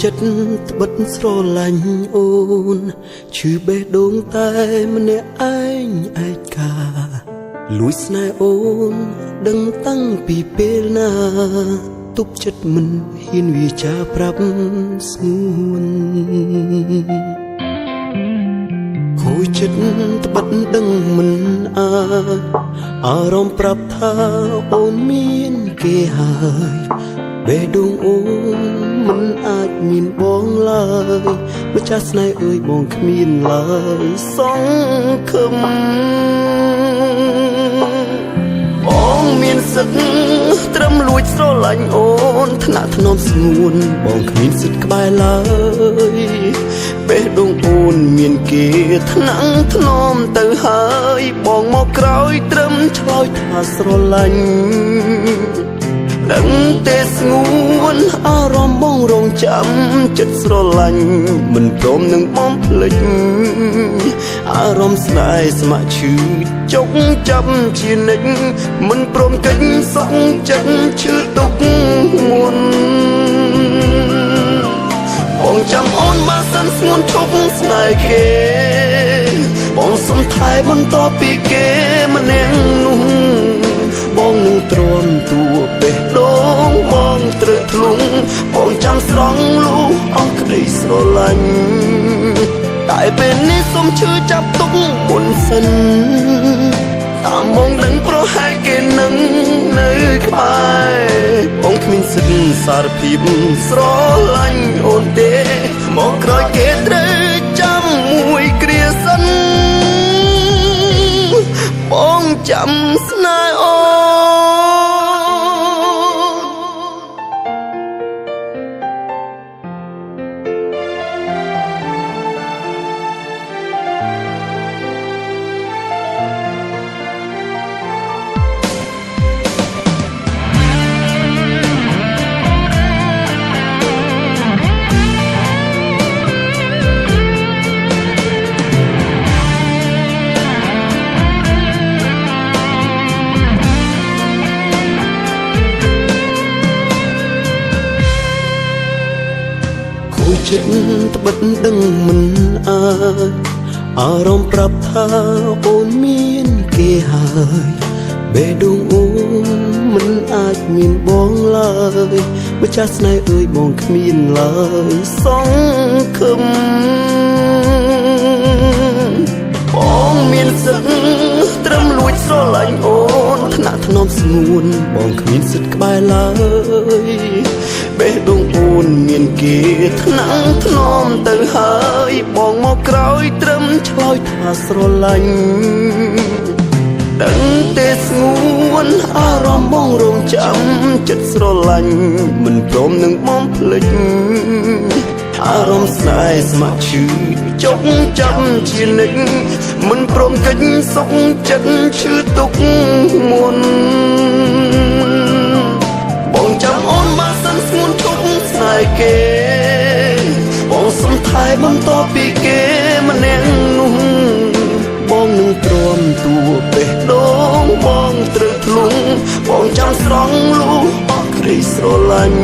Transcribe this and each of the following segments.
ចិត្តត្បិតស្រឡាញ់អូនឈឺបេះដូងតែម្នាក់ឯងឯកាលួចស្នេហ៍អូនដឹងតាំងពីពេលណាទុកចិត្តមិនហ៊ានវាចាប្រាប់ស្ងួនខូចចិត្តត្បិតដឹងមិនអាចអារម្មណ៍ប្រាប់ថាអូនមានគេហើយបេះដូងអូនមិនអាចមានបងឡើយម្ចាស់ស្នេហ៍អើយបងគ្មានឡើយសង្ឃឹមបងមានសិទ្ធិត្រឹមលួចស្រឡាញ់អូនថ្នាក់ថ្នមស្ងួនបងគ្មានសិទ្ធិក្បែរឡើយបេះដូងអូនមានគេថ្នាក់ថ្នមទៅហើយបងមកក្រោយត្រឹមឆ្លើយថាស្រឡាញ់ដឹងតែស្ងួនអារម្មណ៍បងរងចាំចិត្តស្រឡាញ់មិនព្រមនឹងបងភ្លេចអារម្មណ៍ស្នេហ៍ស្ម័គ្រឈឺចុកចាប់ជានិច្ចមិនព្រមកិច្ចសុខចិត្តឈឺទុកមុនបងចាំអូនមកសិនស្ងួនឈប់ស្នេហ៍គេបងសុំថែបន្តពីគេម្នាក់នោះបងនឹងទ្រាំទួបេះដូងបងត្រូវធ្លុងបងចាំស្រង់លូអស់ក្តីស្រឡាញ់តែពេលនេះសុំឈឺចាប់ទុកមុនសិនតាមបងដឹងប្រហែលគេនឹងនៅក្បែរបងគ្មានសិទ្ធិសារភាពស្រឡាញ់អូនទេមកក្រោយគេត្រូវចាំមួយគ្រាសិនបងចាំស្នេហ៍អូចិត្តត្បិតដឹងមិនអាចអារម្មណ៍ប្រាប់ថាអូនមានគេហើយបេះដូងអូនមិនអាចមានបងឡើយម្ចាស់ស្នេហ៍អើយបងគ្មានឡើយសង្ឃឹមបងមានសិទ្ធិត្រឹមលួចស្រឡាញ់អូនថ្នាក់ថ្នមស្ងួនបងគ្មានសិទ្ធិក្បែរឡើយបេះដូងអូនមានគេថ្នាក់ថ្នមទៅហើយបងមកក្រោយត្រឹមឆ្លើយថាស្រឡាញ់ដឹងតែស្ងួនអារម្មណ៍បងរងចាំចិត្តស្រឡាញ់មិនព្រមនឹងបងភ្លេចអារម្មណ៍ស្នេហ៍ស្ម័គ្រឈឺចុកចាប់ជានិច្ចមិនព្រមកិច្ចសុខចិត្តឈឺទុកមុនបងចាំអូនមកសិនស្ងួនឈប់ស្នេហ៍គេបងសុំថែបន្តពីគេម្នាក់នោះបងនឹងទ្រាំទួបេះដូងបងត្រូវធ្លុងបងចាំស្រង់លូអស់ក្តីស្រឡាញ់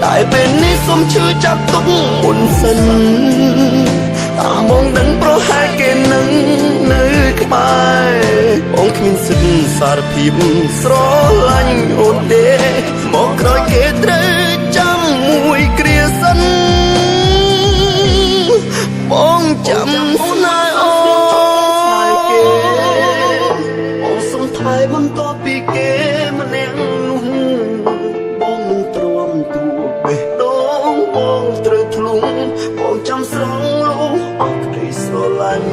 តែពេលនេះសុំឈឺចាប់ទុកមុនសិនតាមបងដឹងប្រហែលគេនឹងនៅក្បែរបងគ្មានសិទ្ធិសារភាពស្រឡាញ់អូនទេមកក្រោយគេត្រូវចាំមួយគ្រាសិនបងចាំស្នេហ៍អូបងសុំថែបន្តពីគេម្នាក់នោះបងនឹងទ្រាំទួបេះដូងបងត្រូវធ្លុងបងចាំស្រង់លូអស់ក្តីស្រឡាញ់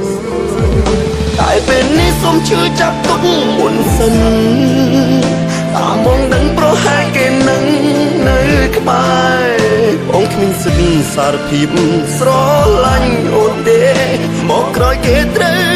តែពេលនេះសុំឈឺចាប់ទុកមុនសិនតាមបងដឹងប្រហែលគេនឹងនៅក្បែរបងគ្មានសិទ្ធិសារភាពស្រឡាញ់អូនទេមកក្រោយគេត្រូវ